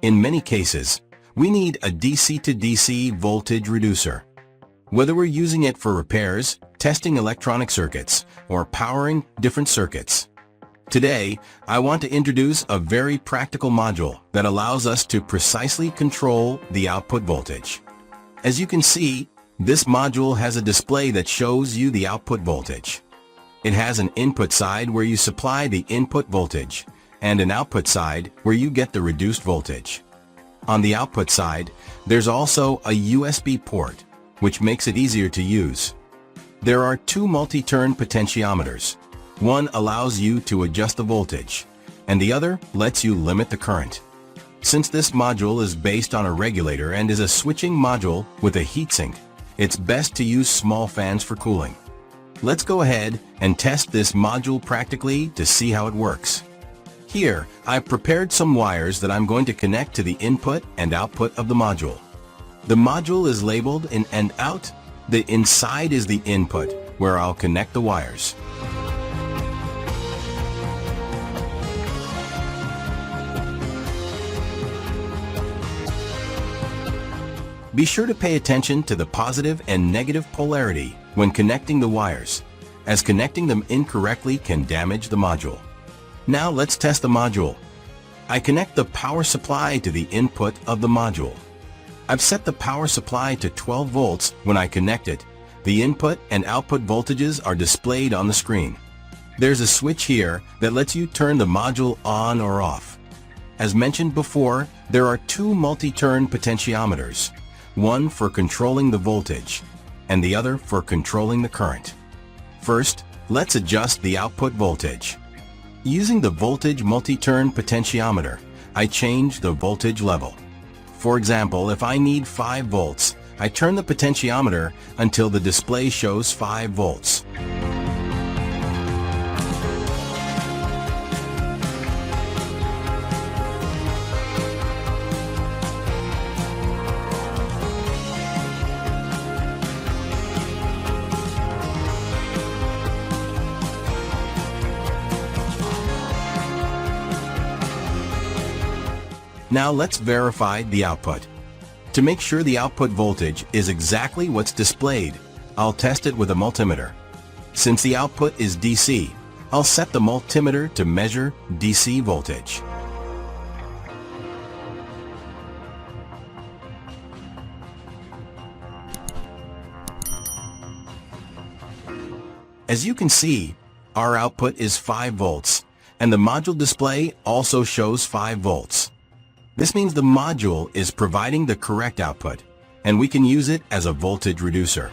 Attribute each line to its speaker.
Speaker 1: In many cases, we need a DC to DC voltage reducer. Whether we're using it for repairs, testing electronic circuits, or powering different circuits. Today, I want to introduce a very practical module that allows us to precisely control the output voltage. As you can see, this module has a display that shows you the output voltage. It has an input side where you supply the input voltage, and an output side where you get the reduced voltage. On the output side, there's also a USB port, which makes it easier to use. There are two multi-turn potentiometers. One allows you to adjust the voltage, and the other lets you limit the current. Since this module is based on a regulator and is a switching module with a heatsink, it's best to use small fans for cooling. Let's go ahead and test this module practically to see how it works. Here, I've prepared some wires that I'm going to connect to the input and output of the module. The module is labeled in and out. The inside is the input, where I'll connect the wires. Be sure to pay attention to the positive and negative polarity when connecting the wires, as connecting them incorrectly can damage the module. Now let's test the module. I connect the power supply to the input of the module. I've set the power supply to 12 volts when I connect it. The input and output voltages are displayed on the screen. There's a switch here that lets you turn the module on or off. As mentioned before, there are two multi-turn potentiometers, one for controlling the voltage, and the other for controlling the current. First, let's adjust the output voltage. Using the voltage multi-turn potentiometer, I change the voltage level. For example, if I need 5 volts, I turn the potentiometer until the display shows 5 volts. Now let's verify the output. To make sure the output voltage is exactly what's displayed, I'll test it with a multimeter. Since the output is DC, I'll set the multimeter to measure DC voltage. As you can see, our output is 5 volts, and the module display also shows 5 volts. This means the module is providing the correct output, and we can use it as a voltage reducer.